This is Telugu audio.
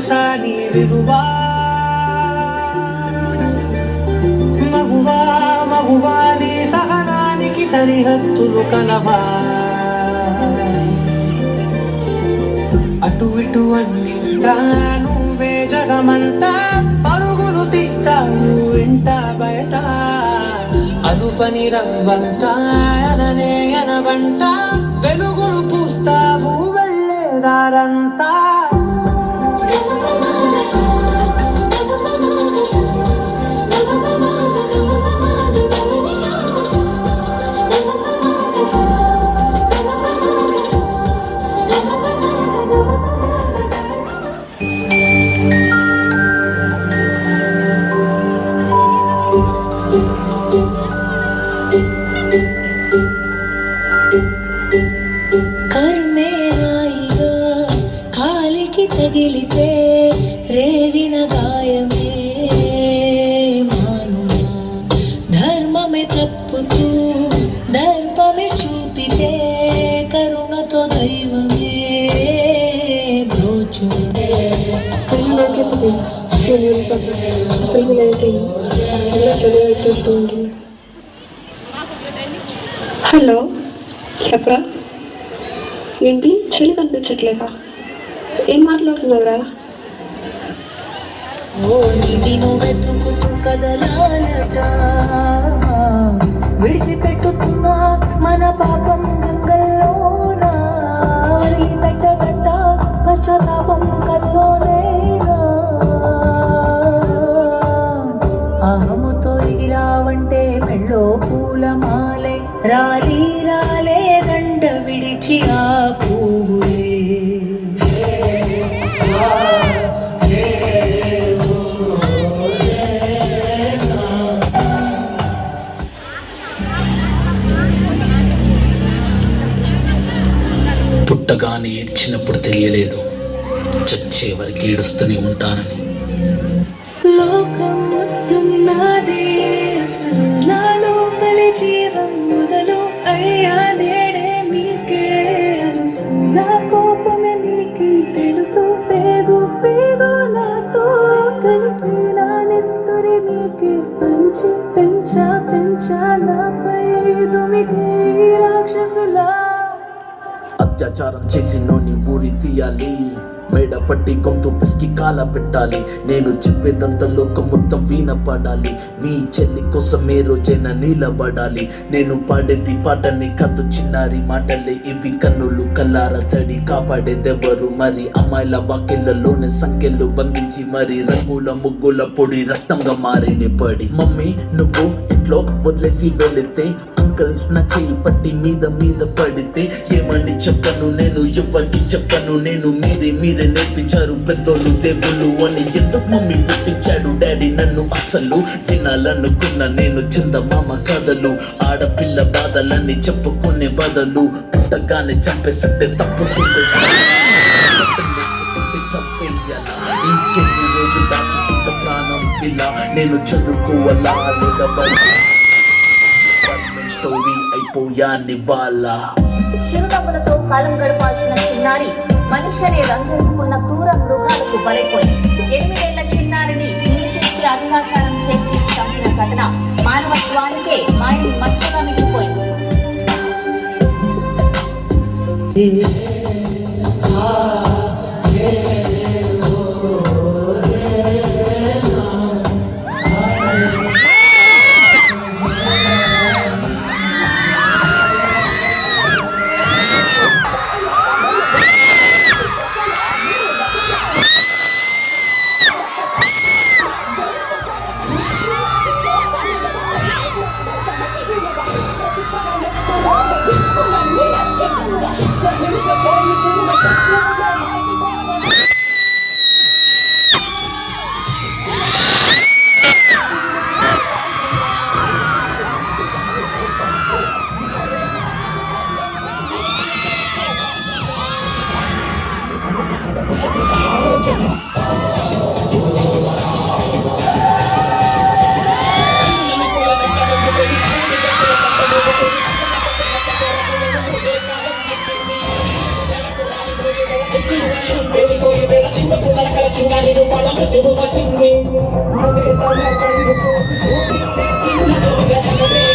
తెలుసా నీ విలువా మగువా మగువా నీ సహనానికి సరిహద్దులు కలవా అటు ఇటు అన్నింటా నువ్వే జగమంతా పరుగులు తీస్తావు ఇంట బయట అనుపని రంగంట అననే అనవంట వెలుగులు పూస్తావు వెళ్ళేదారంతా కర్మేరాయిగా కాలికి తగిలితే రేగిన గాయమే మానునా ధర్మమే తప్పుతూ దర్పమే చూపితే కరుణతో దైవమే బ్రోచు హలో చెప్పరా ఏంటి చెల్లి కనిపించట్లేదా ఏం మాట్లాడుతున్నావురా నిన్ను వెతుకుతూ కదలాలట విడిచిపెట్టుకున్నా మన పాపం గంగల్లోనా పెట్టగట్ట పశ్చాత్తాపం కల్లోనేనా అహముతో ఎగిరావంటే మెళ్ళో పూలమాలే రాలి రాలే దండ విడిచి ఆ పూలే పుట్టగానే ఏడ్చినప్పుడు తెలియలేదు చచ్చే వరకు ఏడుస్తూనే ఉంటానని లోకం మొత్తం నాదే అసలు నా లోపలి జీవం మొదలు అయ్యా నేడే నీకే అలుసు నా కోపమే నీకే తెలుసు పేగు పేగు నాతో కలిసి నా నెత్తురి నీకే పంచి పెంచా నాపై దుమికే రాక్షసులా అత్యాచారం చేసి నోని ఊరి తీయాలి మేడ పట్టి గొంతు పిసికి కాల పెట్టాలి నేను చెప్పేదంతా లోకం మొత్తం వీణ పడాలి మీ చెల్లి కోసం ఏ రోజైనా నిలబడాలి నేను పాడేది పాటని కథ చిన్నారి మాటలే ఇవి కన్నులు కల్లార తడి కాపాడేదెవరు మరి అమ్మాయిల వాకిళ్లలోనే సంఖ్యలు బంధించి మరి రంగుల ముగ్గుల పొడి రక్తంగా మారిని పడి మమ్మీ నువ్వు ఇంట్లో వదిలేసి వెళితే అంకల్ నా చెయ్యి పట్టి మీద పడితే ఏమని చెప్పను నేను ఎవరికి చెప్పను నేను మీరే నేర్పించారు పెద్దోళ్ళు దేవుళ్ళు అని ఎందుకు మమ్మీ పుట్టించాడు డాడీ నన్ను అసలు వినాలనుకున్న నేను చందమామ కథలు ఆడపిల్ల బాధలన్నీ చెప్పుకునే బదులు పుట్టగానే చంపేస్తుంటే తప్పుతుంది చంపేయాలా ఇంకెన్ని రోజు దాచుకుంట ప్రాణం ఇలా నేను చదువుకోవాలా స్టోరీ అయిపోయాని వాళ్ళ చిరునవ్వులతో కాలం గడపాల్సిన చిన్నారి మనిషి అనే రంగేసుకున్న క్రూర మృగాలకు బలైపోయింది 8 ఏళ్ల చిన్నారిని హింసించి అత్యాచారం చేసి చంపిన ఘటన మానవత్వానికే మాయని మచ్చగా మిగిలిపోయింది. Shit, పలము వచ్చింది అదే తన కళ్ళు చిన్న